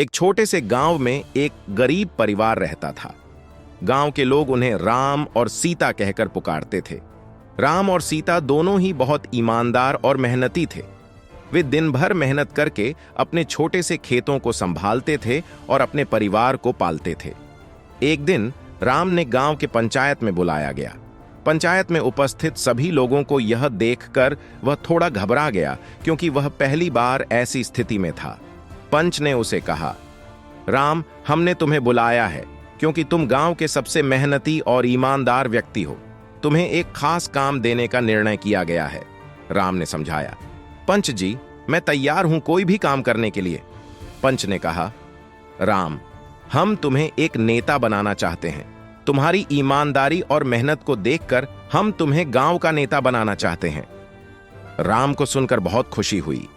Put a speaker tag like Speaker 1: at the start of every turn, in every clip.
Speaker 1: एक छोटे से गांव में एक गरीब परिवार रहता था। गांव के लोग उन्हें राम और सीता कहकर पुकारते थे। राम और सीता दोनों ही बहुत ईमानदार और मेहनती थे। वे दिन भर मेहनत करके अपने छोटे से खेतों को संभालते थे और अपने परिवार को पालते थे। एक दिन राम ने गांव के पंचायत में बुलाया गया। पंचायत में उपस्थित सभी लोगों को यह देखकर वह थोड़ा घबरा गया, क्योंकि वह पहली बार ऐसी स्थिति में था। पंच ने उसे कहा, राम, हमने तुम्हें बुलाया है क्योंकि तुम गांव के सबसे मेहनती और ईमानदार व्यक्ति हो। तुम्हें एक खास काम देने का निर्णय किया गया है। राम ने समझाया, पंच जी, मैं तैयार हूं कोई भी काम करने के लिए। पंच ने कहा, राम, हम तुम्हें एक नेता बनाना चाहते हैं। तुम्हारी ईमानदारी और मेहनत को देखकर हम तुम्हें गांव का नेता बनाना चाहते हैं। राम को सुनकर बहुत खुशी हुई।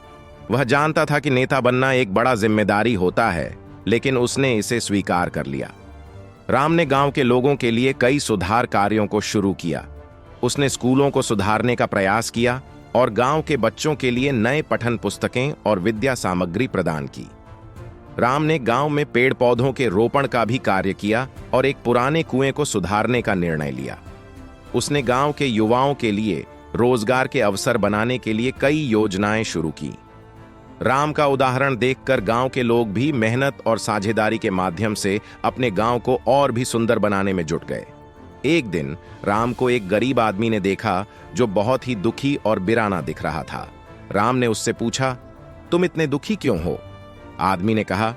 Speaker 1: वह जानता था कि नेता बनना एक बड़ा जिम्मेदारी होता है, लेकिन उसने इसे स्वीकार कर लिया। राम ने गांव के लोगों के लिए कई सुधार कार्यों को शुरू किया। उसने स्कूलों को सुधारने का प्रयास किया और गांव के बच्चों के लिए नए पठन पुस्तकें और विद्या सामग्री प्रदान की। राम ने गांव में पेड़ पौधों के रोपण का भी कार्य किया और एक पुराने कुएं को सुधारने का निर्णय लिया। उसने गांव के युवाओं के लिए रोजगार के अवसर बनाने के लिए कई योजनाएं शुरू की। राम का उदाहरण देखकर गांव के लोग भी मेहनत और साझेदारी के माध्यम से अपने गांव को और भी सुंदर बनाने में जुट गए। एक दिन राम को एक गरीब आदमी ने देखा जो बहुत ही दुखी और बिराना दिख रहा था। राम ने उससे पूछा, तुम इतने दुखी क्यों हो? आदमी ने कहा,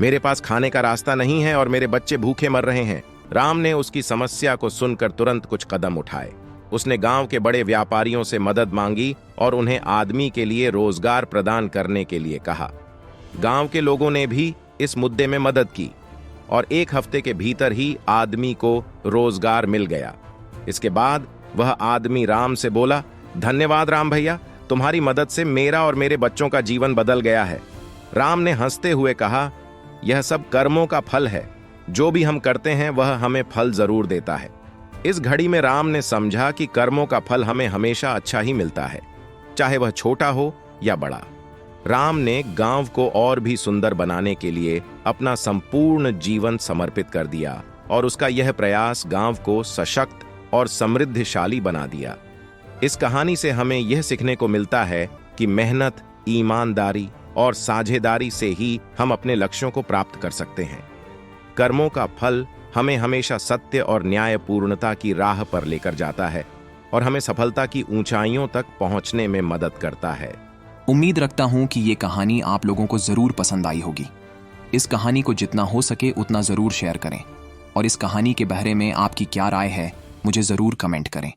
Speaker 1: मेरे पास खाने का रास्ता नहीं है और मेरे बच्चे भूखे मर रहे हैं। राम ने उसकी समस्या को सुनकर तुरंत कुछ कदम उठाए। उसने गांव के बड़े व्यापारियों से मदद मांगी और उन्हें आदमी के लिए रोजगार प्रदान करने के लिए कहा। गांव के लोगों ने भी इस मुद्दे में मदद की और एक हफ्ते के भीतर ही आदमी को रोजगार मिल गया। इसके बाद वह आदमी राम से बोला, धन्यवाद राम भैया, तुम्हारी मदद से मेरा और मेरे बच्चों का जीवन बदल गया है। राम ने हंसते हुए कहा, यह सब कर्मों का फल है। जो भी हम करते हैं वह हमें फल जरूर देता है। इस घड़ी में राम ने समझा कि कर्मों का फल हमें हमेशा अच्छा ही मिलता है, चाहे वह छोटा हो या बड़ा। राम ने गांव को और भी सुंदर बनाने के लिए अपना संपूर्ण जीवन समर्पित कर दिया और उसका यह प्रयास गांव को सशक्त और समृद्धशाली बना दिया। इस कहानी से हमें यह सीखने को मिलता है कि मेहनत, ईमानदारी और साझेदारी से ही हम अपने लक्ष्यों को प्राप्त कर सकते हैं। कर्मों का फल हमें हमेशा सत्य और न्यायपूर्णता की राह पर लेकर जाता है और हमें सफलता की ऊंचाइयों तक पहुंचने में मदद करता है।
Speaker 2: उम्मीद रखता हूं कि ये कहानी आप लोगों को जरूर पसंद आई होगी। इस कहानी को जितना हो सके उतना जरूर शेयर करें और इस कहानी के बारे में आपकी क्या राय है मुझे जरूर कमेंट करें।